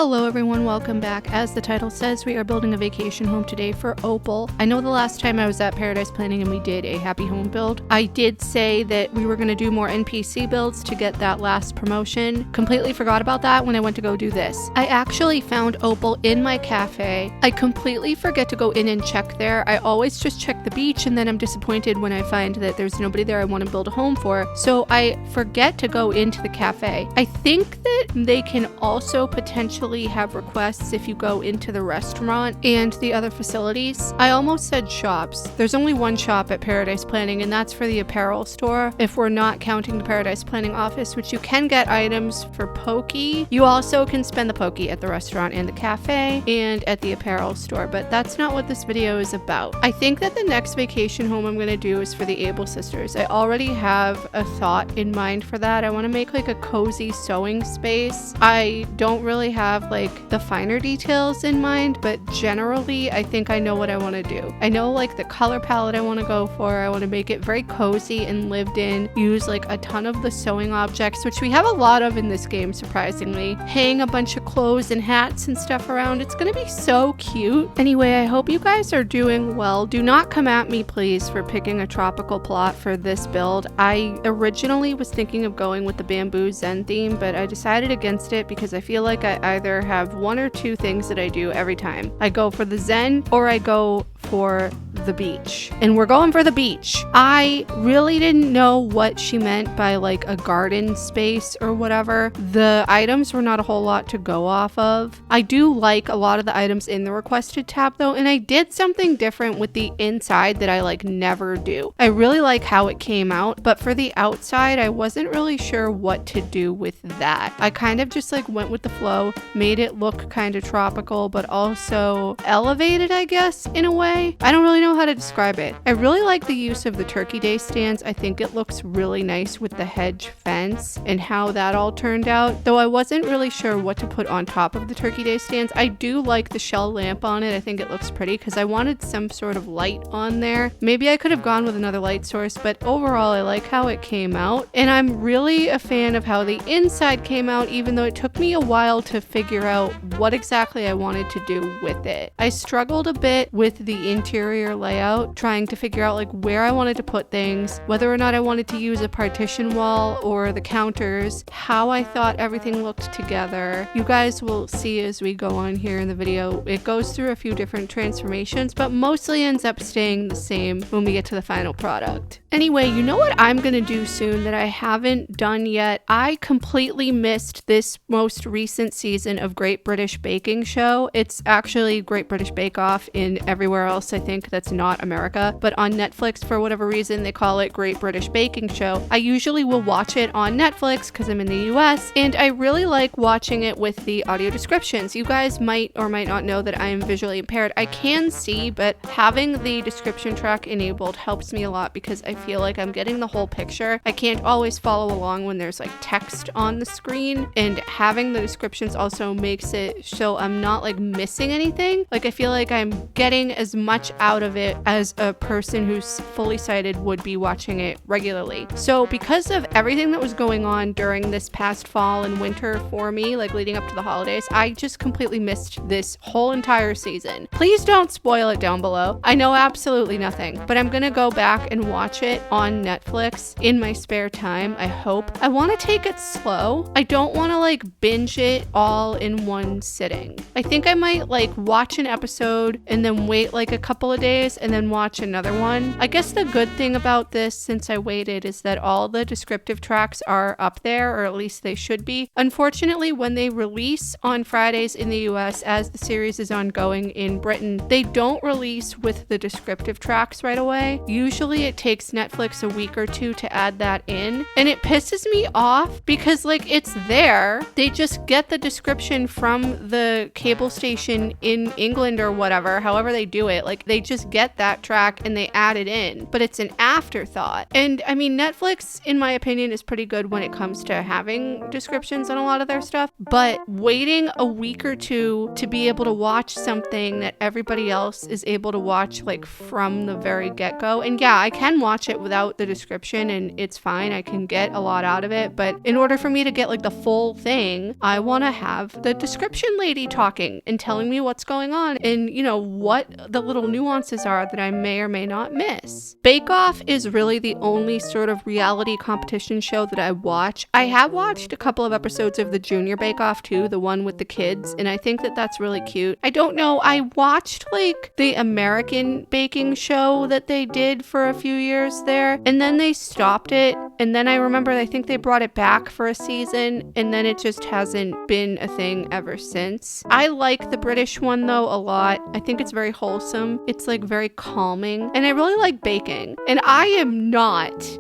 Hello everyone, welcome back. As the title says, we are building a vacation home today for Opal. I know the last time I was at Paradise Planning and we did a happy home build, I did say that we were going to do more NPC builds to get that last promotion. Completely forgot about that when I went to go do this. I actually found Opal in my cafe. I completely forget to go in and check there. I always just check the beach and then I'm disappointed when I find that there's nobody there I want to build a home for. So I forget to go into the cafe. I think that they can also potentially have requests if you go into the restaurant and the other facilities. I almost said shops. There's only one shop at Paradise Planning and that's for the apparel store. If we're not counting the Paradise Planning office, which you can get items for Poke. You also can spend the Poke at the restaurant and the cafe and at the apparel store, but that's not what this video is about. I think that the next vacation home I'm going to do is for the Able sisters. I already have a thought in mind for that. I want to make like a cozy sewing space. I don't really have like the finer details in mind, but generally I think I know what I want to do. I know like the color palette I want to go for. I want to make it very cozy and lived in, use like a ton of the sewing objects, which we have a lot of in this game surprisingly, hang a bunch of clothes and hats and stuff around. It's gonna be so cute. Anyway, I hope you guys are doing well. Do not come at me please for picking a tropical plot for this build. I originally was thinking of going with the bamboo zen theme, but I decided against it because I feel like I either have one or two things that I do every time. I go for the zen or I go for the beach, and we're going for the beach. I really didn't know what she meant by like a garden space or whatever. The items were not a whole lot to go off of. I do like a lot of the items in the requested tab though, and I did something different with the inside that I like never do. I really like how it came out, but for the outside I wasn't really sure what to do with that. I kind of just like went with the flow, made it look kind of tropical but also elevated, I guess, in a way. I don't really know how to describe it. I really like the use of the Turkey Day stands. I think it looks really nice with the hedge fence and how that all turned out, though I wasn't really sure what to put on top of the Turkey Day stands. I do like the shell lamp on it. I think it looks pretty because I wanted some sort of light on there. Maybe I could have gone with another light source, but overall I like how it came out, and I'm really a fan of how the inside came out, even though it took me a while to figure out what exactly I wanted to do with it. I struggled a bit with the interior layout, trying to figure out like where I wanted to put things, whether or not I wanted to use a partition wall or the counters, how I thought everything looked together. You guys will see as we go on here in the video. It goes through a few different transformations, but mostly ends up staying the same when we get to the final product. Anyway, you know what I'm gonna do soon that I haven't done yet? I completely missed this most recent season of Great British Baking Show. It's actually Great British Bake Off in everywhere else, I think, that's not America, but on Netflix for whatever reason they call it Great British Baking Show. I usually will watch it on Netflix because I'm in the US, and I really like watching it with the audio descriptions. You guys might or might not know that I am visually impaired. I can see, but having the description track enabled helps me a lot because I feel like I'm getting the whole picture. I can't always follow along when there's like text on the screen, and having the descriptions also makes it so I'm not like missing anything. Like I feel like I'm getting as much out of it as a person who's fully sighted would be watching it regularly. So because of everything that was going on during this past fall and winter for me, like leading up to the holidays, I just completely missed this whole entire season. Please don't spoil it down below. I know absolutely nothing, but I'm gonna go back and watch it on Netflix in my spare time, I hope. I want to take it slow. I don't want to like binge it all in one sitting. I think I might like watch an episode and then wait like a couple of days and then watch another one. I guess the good thing about this, since I waited, is that all the descriptive tracks are up there, or at least they should be. Unfortunately, when they release on Fridays in the US, as the series is ongoing in Britain, they don't release with the descriptive tracks right away. Usually it takes Netflix a week or two to add that in, and it pisses me off because like it's there. They just get the description from the cable station in England or whatever, however they do it. Like they just get that track and they add it in, but it's an afterthought. And I mean, Netflix, in my opinion, is pretty good when it comes to having descriptions on a lot of their stuff, but waiting a week or two to be able to watch something that everybody else is able to watch like from the very get-go. And yeah, I can watch it without the description and it's fine. I can get a lot out of it, but in order for me to get like the full thing, I want to have the description lady talking and telling me what's going on and, you know, what the little nuances are that I may or may not miss. Bake Off is really the only sort of reality competition show that I watch. I have watched a couple of episodes of the Junior Bake Off too, the one with the kids, and I think that that's really cute. I don't know, I watched like the American baking show that they did for a few years there, and then they stopped it, and then I remember I think they brought it back for a season, and then it just hasn't been a thing ever since. I like the British one though a lot. I think it's very wholesome. It's like very calming, and I really like baking, and I am not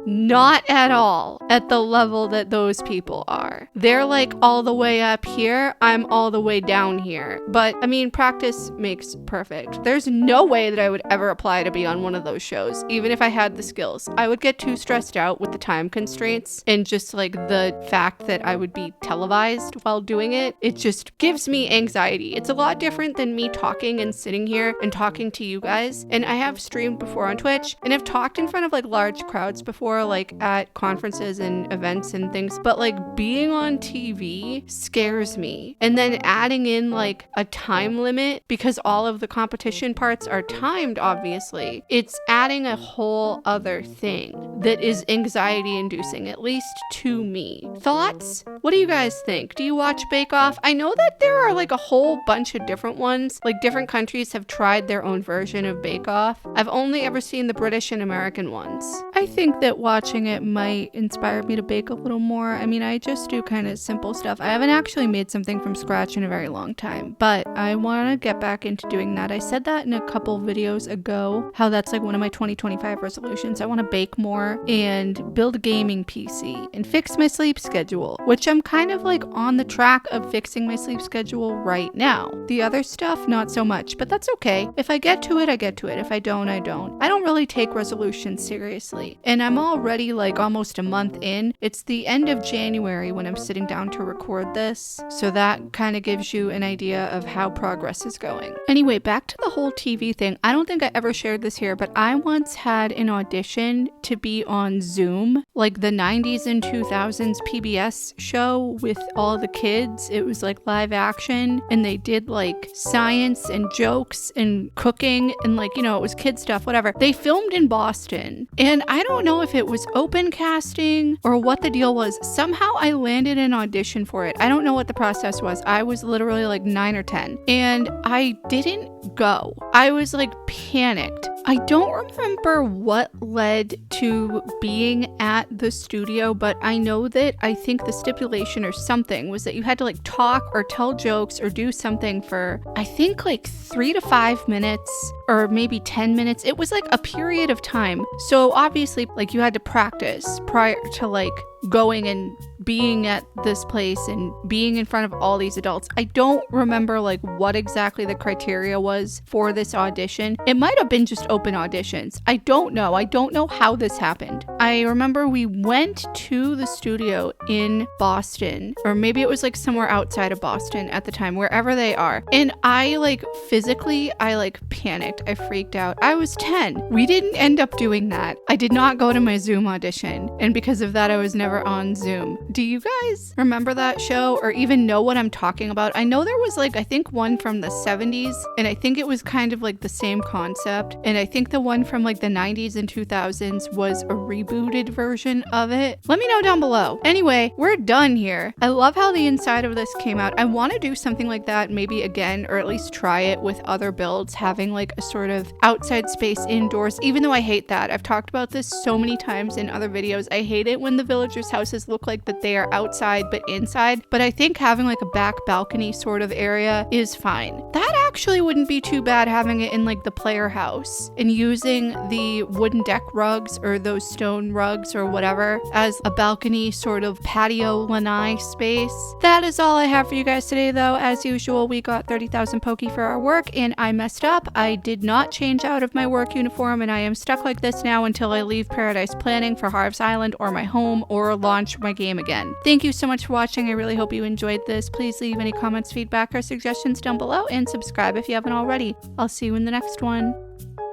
at all at the level that those people are. They're like all the way up here, I'm all the way down here. But I mean, practice makes perfect. There's no way that I would ever apply to be on one of those shows, even if I had the skills. I would get too stressed out with the time constraints and just like the fact that I would be televised while doing it. It just gives me anxiety. It's a lot different than me talking and sitting here and talking to you guys. And I have streamed before on Twitch and I've talked in front of like large crowds before, like at conferences and events and things, but like being on TV scares me. And then adding in like a time limit, because all of the competition parts are timed, obviously, it's adding a whole other thing that is anxiety inducing, at least to me. Thoughts? What do you guys think? Do you watch Bake Off? I know that there are like a whole bunch of different ones. Like different countries have tried their own version of Bake Off. I've only ever seen the British and American ones. I think that watching it might inspire me to bake a little more. I mean, I just do kind of simple stuff. I haven't actually made something from scratch in a very long time, but I want to get back into doing that. I said that in a couple videos ago, how that's like one of my 2025 resolutions. I want to bake more and build a gaming PC and fix my sleep schedule, which I'm kind of like on the track of fixing my sleep schedule right now. The other stuff, not so much, but that's okay. If I get to it, I get to it. If I don't, I don't. I don't really take resolutions seriously. And I'm already like almost a month in. It's the end of January when I'm sitting down to record this. So that kind of gives you an idea of how progress is going. Anyway, back to the whole TV thing. I don't think I ever shared this here, but I once had an audition to be on Zoom, like the 90s and 2000s PBS show with all the kids. It was like live action and they did like science and jokes and cooking and like, you know, it was kid stuff, whatever. They filmed in Boston and I don't know if it was open casting or what the deal was. Somehow I landed an audition for it. I don't know what the process was. I was literally like 9 or 10 and I didn't go. I was like panicked. I don't remember what led to being at the studio, but I know that I think the stipulation or something was that you had to like talk or tell jokes or do something for, I think like 3 to 5 minutes or maybe 10 minutes. It was like a period of time. So obviously like you had to practice prior to like going and being at this place and being in front of all these adults. I don't remember like what exactly the criteria was for this audition. It might have been just open auditions. I don't know. I don't know how this happened. I remember we went to the studio in Boston, or maybe it was like somewhere outside of Boston at the time, wherever they are. And I like physically, I like panicked. I freaked out. I was 10. We didn't end up doing that. I did not go to my Zoom audition. And because of that, I was never on Zoom. Do you guys remember that show or even know what I'm talking about? I know there was like, I think one from the 70s, and I think it was kind of like the same concept. And I think the one from like the 90s and 2000s was a rebooted version of it. Let me know down below. Anyway, we're done here. I love how the inside of this came out. I want to do something like that maybe again, or at least try it with other builds, having like a sort of outside space indoors, even though I hate that. I've talked about this so many times in other videos. I hate it when the villagers' houses look like that they are outside but inside, but I think having like a back balcony sort of area is fine. That actually wouldn't be too bad having it in like the player house and using the wooden deck rugs or those stone rugs or whatever as a balcony sort of patio lanai space. That is all I have for you guys today though. As usual, we got 30,000 Poke for our work and I messed up. I did not change out of my work uniform and I am stuck like this now until I leave Paradise Planning for Harv's Island or my home or launch my game again. Thank you so much for watching. I really hope you enjoyed this. Please leave any comments, feedback, or suggestions down below and subscribe if you haven't already. I'll see you in the next one.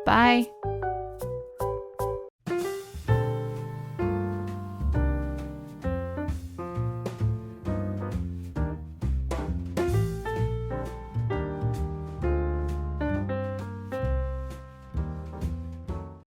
Bye.